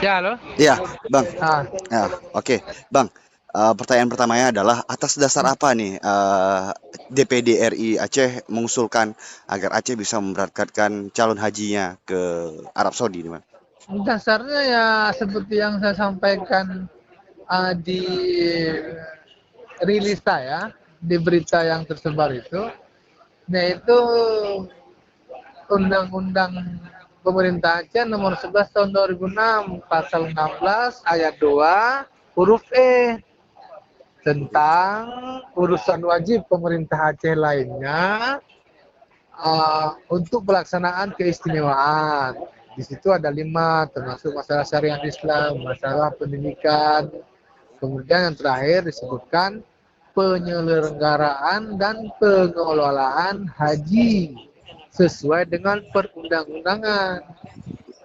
Ya, halo. Iya, Bang. Ah, Ya, oke, Bang. Pertanyaan pertamanya adalah atas dasar apa nih DPD RI Aceh mengusulkan agar Aceh bisa memberangkatkan calon hajinya ke Arab Saudi, nih, Bang? dasarnya ya seperti yang saya sampaikan di rilis saya, di berita yang tersebar itu, yaitu Undang-Undang Pemerintah Aceh Nomor 11 Tahun 2006, Pasal 16 Ayat 2 huruf E tentang urusan wajib pemerintah Aceh lainnya untuk pelaksanaan keistimewaan. Di situ ada 5, termasuk masalah syariat Islam, masalah pendidikan, kemudian yang terakhir disebutkan penyelenggaraan dan pengelolaan haji sesuai dengan perundang-undangan.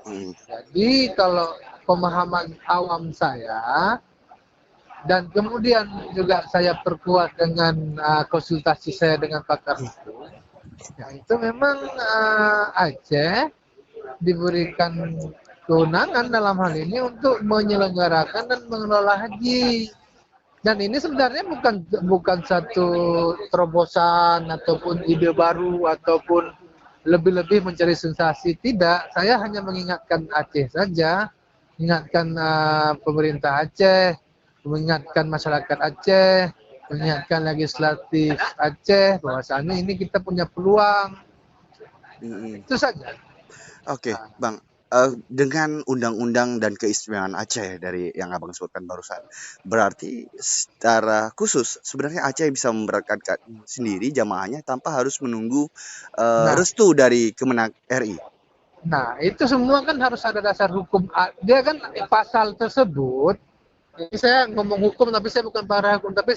Hmm, Jadi kalau pemahaman awam saya dan kemudian juga saya perkuat dengan konsultasi saya dengan pakar hukum, ya itu memang Aceh diberikan kewenangan dalam hal ini untuk menyelenggarakan dan mengelola haji. Dan ini sebenarnya bukan satu terobosan ataupun ide baru ataupun lebih-lebih mencari sensasi. Tidak, saya hanya mengingatkan Aceh saja, mengingatkan pemerintah Aceh, mengingatkan masyarakat Aceh, mengingatkan legislatif Aceh bahwasannya ini kita punya peluang. hmm. Itu saja. Oke, Nah, Bang. Dengan undang-undang dan keistimewaan Aceh dari yang Abang sebutkan barusan, berarti secara khusus sebenarnya Aceh bisa memberangkatkan sendiri jamaahnya tanpa harus menunggu nah, restu dari Kemenag RI. Nah, itu semua kan harus ada dasar hukum. Dia kan pasal tersebut, ini saya ngomong hukum tapi saya bukan para hukum, tapi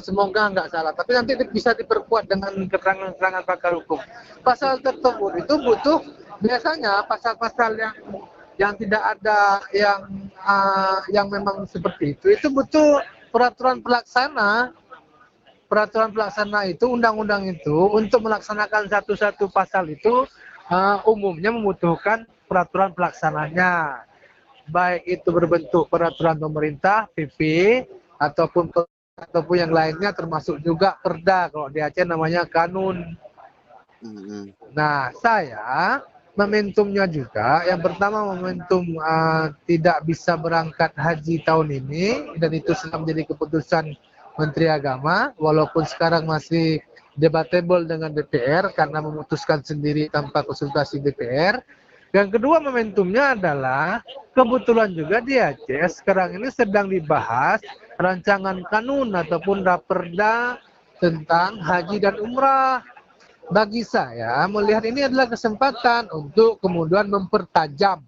semoga nggak salah. Tapi nanti bisa diperkuat dengan keterangan-keterangan pakar hukum. Pasal tersebut itu butuh biasanya pasal-pasal yang tidak ada yang memang seperti itu butuh peraturan pelaksana. Peraturan pelaksana itu, undang-undang itu untuk melaksanakan satu-satu pasal itu umumnya membutuhkan peraturan pelaksananya, baik itu berbentuk peraturan pemerintah PP ataupun yang lainnya, termasuk juga perda, kalau di Aceh namanya kanun. Hmm, Nah, saya momentumnya juga, yang pertama momentum tidak bisa berangkat haji tahun ini, dan itu sudah menjadi keputusan Menteri Agama, walaupun sekarang masih debatable dengan DPR karena memutuskan sendiri tanpa konsultasi DPR. Yang kedua momentumnya adalah kebetulan juga di Aceh sekarang ini sedang dibahas rancangan kanun ataupun raperda tentang haji dan umrah. Bagi saya melihat ini adalah kesempatan untuk kemudian mempertajam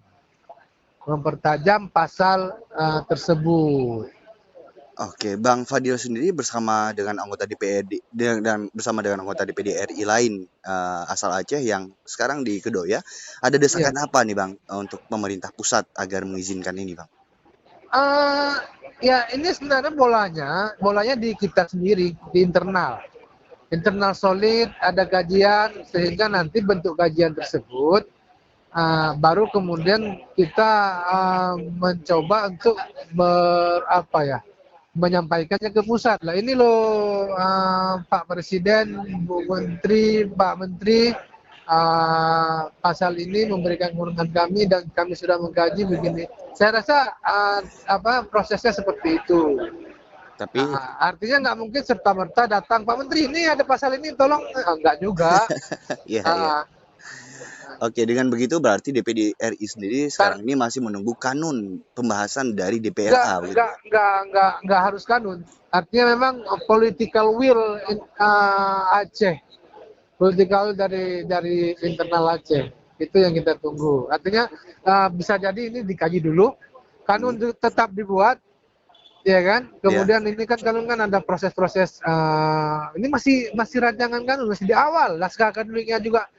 pasal tersebut. oke, Bang Fadil sendiri bersama dengan anggota DPD dan bersama dengan anggota DPD RI lain asal Aceh yang sekarang di Kedoya, ada Ya, desakan apa nih, Bang, untuk pemerintah pusat agar mengizinkan ini, Bang? uh, ya ini sebenarnya bolanya di kita sendiri, di internal solid, ada kajian sehingga nanti bentuk kajian tersebut baru kemudian kita mencoba untuk apa ya, menyampaikannya ke pusat. Lah ini loh Pak Presiden, Bu Menteri, Pak Menteri, pasal ini memberikan kewenangan kami dan kami sudah mengkaji begini. Saya rasa prosesnya seperti itu. Tapi Artinya nggak mungkin serta merta datang Pak Menteri ini ada pasal ini tolong, nggak juga. ya, ya. Uh, Oke, dengan begitu berarti DPD RI sendiri kan sekarang ini masih menunggu kanun pembahasan dari nggak DPRA begitu, nggak Bang? nggak harus kanun. Artinya memang political will Aceh, political dari internal Aceh, itu yang kita tunggu. Artinya bisa jadi ini dikaji dulu, kanun Hmm, tetap dibuat, ya kan. ya. Kemudian ini kan kanun kan ada proses-proses, ini masih rancangan kanun, masih di awal. Naskah akademiknya juga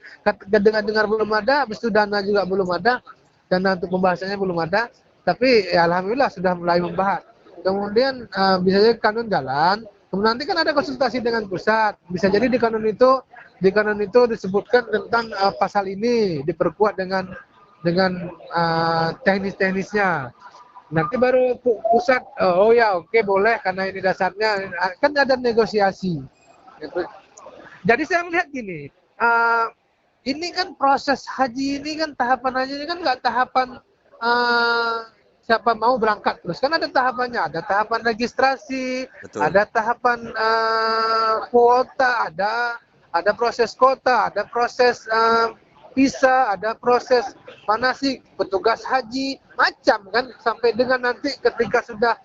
dengar belum ada, habis itu dana juga belum ada, dana untuk pembahasannya belum ada. Tapi ya, alhamdulillah sudah mulai membahas. Kemudian bisa jadi kanun jalan. Kemudian nanti kan ada konsultasi dengan pusat. Bisa jadi di kanun itu disebutkan tentang pasal ini diperkuat dengan teknis-teknisnya. Nanti baru pusat, oh ya oke boleh karena ini dasarnya kan ada negosiasi. Gitu. Jadi saya melihat gini, ini kan proses haji ini kan tahapan haji ini kan nggak tahapan siapa mau berangkat terus kan ada tahapannya, ada tahapan registrasi, Betul. ada tahapan kuota, ada proses kota, ada proses visa, ada proses manasik, petugas haji, macam kan sampai dengan nanti ketika sudah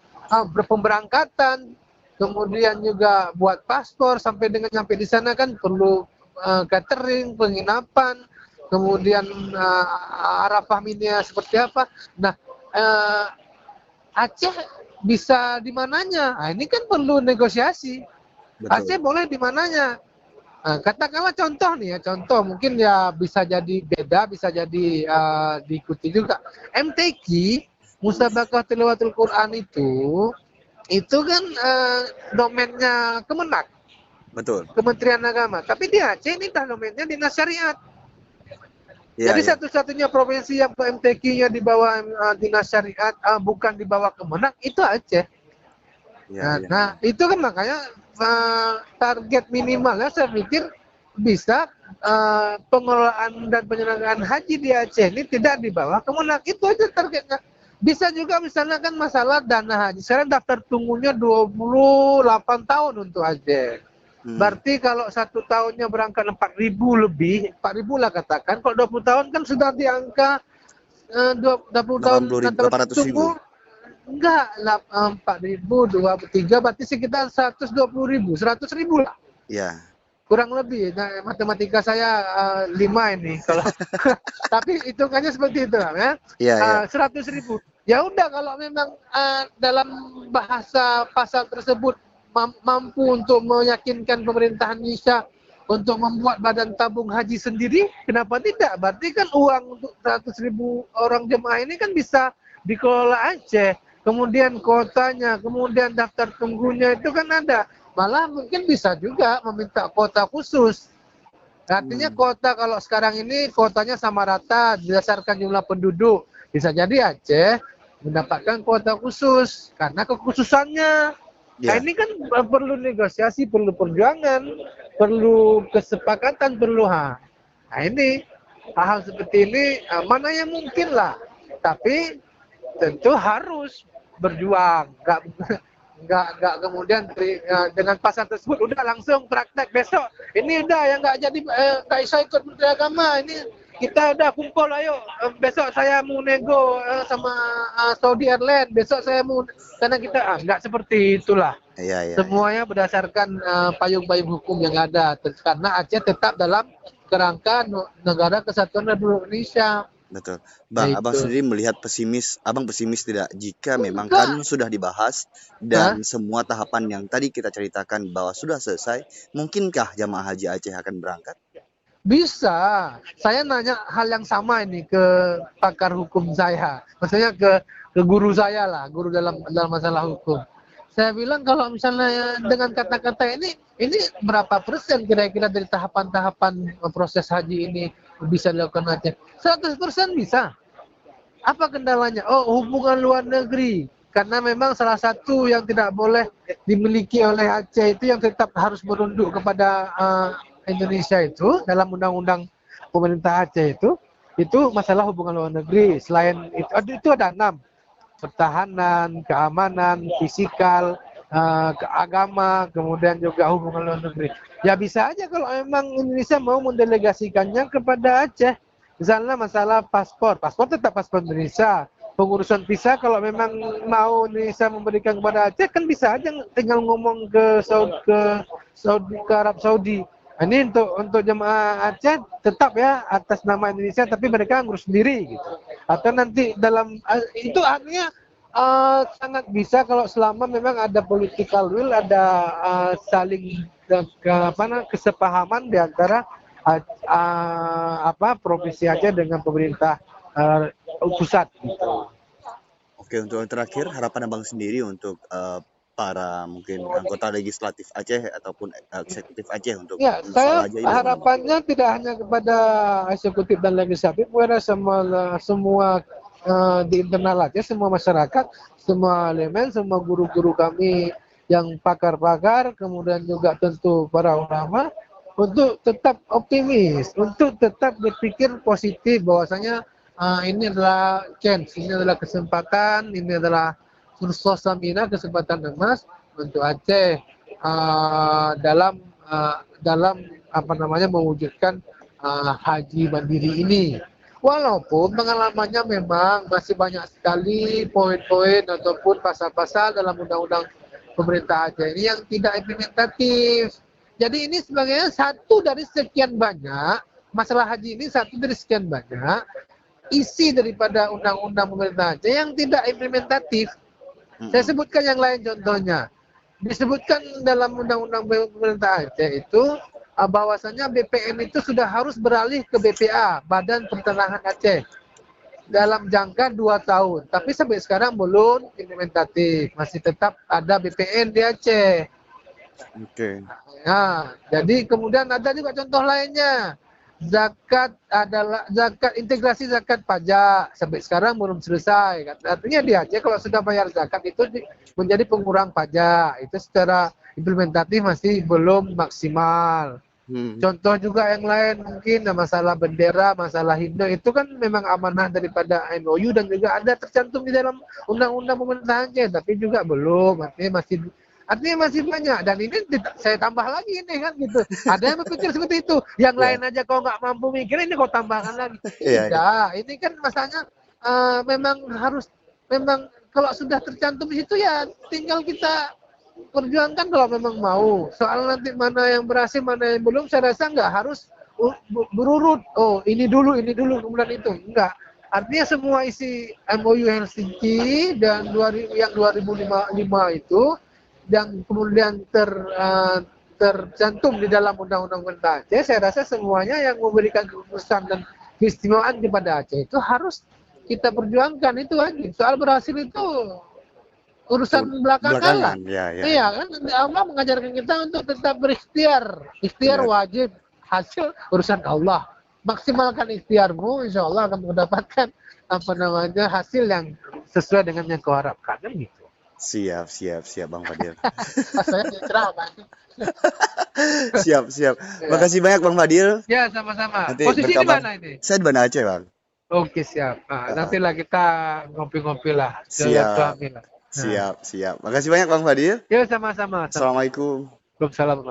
berpemberangkatan, kemudian juga buat paspor sampai dengan sampai di sana kan perlu catering, penginapan, kemudian Arafah Minia seperti apa. Nah, Aceh bisa di mananya? Nah, ini kan perlu negosiasi. Aceh Betul. boleh di mananya? Nah, katakanlah contoh nih ya, contoh mungkin ya bisa jadi beda, bisa jadi diikuti juga. MTQ, Musabaqah Tilawatul Quran itu kan domainnya Kemenak, Betul. Kementerian Agama. Tapi di Aceh ini domainnya Dinas Syariat. Iya, Jadi iya. satu-satunya provinsi yang MTQ-nya di bawah Dinas Syariat, bukan di bawah Kemenak, itu Aceh. Iya, iya. Nah, itu kan makanya target minimalnya saya pikir bisa pengelolaan dan penyelenggaraan haji di Aceh ini tidak di bawah Kemenak. Itu aja targetnya. Bisa juga misalnya kan masalah dana haji. Sekarang daftar tunggunya 28 tahun untuk Aceh. Berarti kalau 1 tahunnya berangkat 4.000 lebih, 4.000 lah katakan. Kalau 20 tahun kan sudah di angka 20 tahun 80.000, antara 800.000. tunggu. Enggak, 4.000, 23 berarti sekitar 120.000, 100.000 lah. Iya. Kurang lebih. Nah, matematika saya 5 ini. Kalau tapi hitungannya seperti itu ya. Iya, iya. 100.000. Ya udah kalau memang dalam bahasa pasal tersebut mampu untuk meyakinkan pemerintahan Indonesia untuk membuat badan tabung haji sendiri, kenapa tidak? Berarti kan uang untuk 100.000 orang jemaah ini kan bisa dikelola Aceh. Kemudian kotanya, kemudian daftar tunggunya itu kan ada. Malah mungkin bisa juga meminta kota khusus. Artinya kota kalau sekarang ini kotanya sama rata berdasarkan jumlah penduduk. Bisa jadi Aceh mendapatkan kota khusus karena kekhususannya. Nah Iya. ini kan perlu negosiasi, perlu perjuangan, perlu kesepakatan, perlu Nah ini hal-hal seperti ini mana yang mungkin lah. Tapi tentu harus berjuang, nggak kemudian dengan pasal tersebut udah langsung praktek besok ini udah yang nggak jadi nggak bisa ikut Menteri Agama ini kita udah kumpul ayo besok saya mau nego sama Saudi Airlines besok saya mau karena kita nggak seperti itulah. Iya, iya, iya. Semuanya berdasarkan payung-payung hukum yang ada karena Aceh tetap dalam kerangka negara kesatuan Republik Indonesia. Betul. Bang, Abang Itu sendiri melihat Abang pesimis tidak jika memang enggak. kan sudah dibahas Hah? dan semua tahapan yang tadi kita ceritakan bahwa sudah selesai, mungkinkah jamaah haji Aceh akan berangkat? Bisa. Saya nanya hal yang sama ini ke pakar hukum saya. Maksudnya ke guru saya lah, guru dalam masalah hukum. Saya bilang kalau misalnya dengan kata-kata ini berapa persen kira-kira dari tahapan-tahapan proses haji ini bisa dilakukan Aceh? 100% bisa. Apa kendalanya? Oh, hubungan luar negeri. Karena memang salah satu yang tidak boleh dimiliki oleh Aceh itu yang tetap harus merunduk kepada Indonesia itu dalam undang-undang pemerintah Aceh itu masalah hubungan luar negeri. Selain itu ada 6. Pertahanan, keamanan, fisikal, keagama, kemudian juga hubungan luar negeri. Ya bisa aja kalau memang Indonesia mau mendelegasikannya kepada Aceh. Misalnya masalah paspor tetap paspor Indonesia. Pengurusan visa kalau memang mau Indonesia memberikan kepada Aceh kan bisa aja tinggal ngomong ke Arab Saudi. Ini untuk jemaah Aceh tetap ya atas nama Indonesia tapi mereka ngurus sendiri gitu. Atau nanti dalam itu artinya sangat bisa kalau selama memang ada political will, ada saling kesepahaman di antara provinsi Aceh dengan pemerintah pusat gitu. Oke, untuk yang terakhir, harapan Abang sendiri untuk para mungkin anggota legislatif Aceh ataupun eksekutif Aceh untuk Ya, soal saya haji ini bagaimana, Bang? harapannya tidak hanya kepada eksekutif dan legislatif, kepada semua di internal Aceh, semua masyarakat, semua elemen, semua guru-guru kami yang pakar-pakar, kemudian juga tentu para ulama, untuk tetap optimis, untuk tetap berpikir positif bahwasanya ini adalah chance, ini adalah kesempatan, ini adalah fursa samina, kesempatan emas untuk Aceh dalam apa namanya mewujudkan haji mandiri ini. Walaupun pengalamannya memang masih banyak sekali poin-poin ataupun pasal-pasal dalam undang-undang pemerintah Aceh ini yang tidak implementatif. Jadi ini sebagai satu dari sekian banyak, masalah haji ini satu dari sekian banyak isi daripada undang-undang pemerintah Aceh yang tidak implementatif. Saya sebutkan yang lain contohnya. Disebutkan dalam undang-undang pemerintah Aceh itu bahwasanya BPN itu sudah harus beralih ke BPA, Badan Pertanahan Aceh, dalam jangka 2 tahun. Tapi sampai sekarang belum implementatif, masih tetap ada BPN di Aceh. Oke. Nah, jadi kemudian ada juga contoh lainnya. Zakat adalah integrasi zakat pajak sampai sekarang belum selesai. Artinya di Aceh kalau sudah bayar zakat itu menjadi pengurang pajak. Itu secara implementatif masih belum maksimal. Contoh juga yang lain mungkin masalah bendera, masalah himne itu kan memang amanah daripada MOU dan juga ada tercantum di dalam undang-undang pemerintahan Aceh, tapi juga belum. Artinya masih banyak, dan ini saya tambah lagi ini kan gitu. Ada yang berpikir seperti itu. Yang lain aja kau nggak mampu mikir, ini kau tambahkan lagi. Tidak, ini kan masanya memang kalau sudah tercantum di situ ya tinggal kita perjuangkan kalau memang mau. Soal nanti mana yang berhasil, mana yang belum, saya rasa nggak harus berurut. Oh ini dulu, kemudian itu. Enggak. Artinya semua isi MOU Helsinki dan yang 2005 itu yang kemudian tercantum di dalam undang-undang pemerintah Aceh, saya rasa semuanya yang memberikan kekhususan dan keistimewaan kepada Aceh itu harus kita perjuangkan. Itu aja. Soal berhasil itu urusan belakangan. Iya kan, Allah mengajarkan kita untuk tetap berikhtiar. Ikhtiar wajib, hasil urusan Allah. Maksimalkan ikhtiarmu, insya Allah akan mendapatkan hasil yang sesuai dengan yang kau harapkan. Kan gitu. Siap Bang Fadil. Saya cerah, Bang. Siap. Makasih banyak Bang Fadil. Ya, sama-sama. Nanti Posisi di mana ini? Saya di Banda Aceh, Bang. Oke, siap. Nantilah kita ngopi-ngopi lah. Siap. Makasih banyak Bang Fadil. Ya, sama-sama. Assalamualaikum. Waalaikumsalam.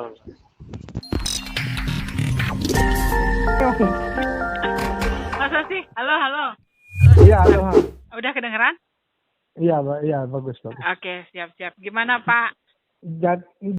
Mas Osi, halo. Iya, halo. Udah kedengeran? Iya, bagus. Oke, siap. Gimana Pak?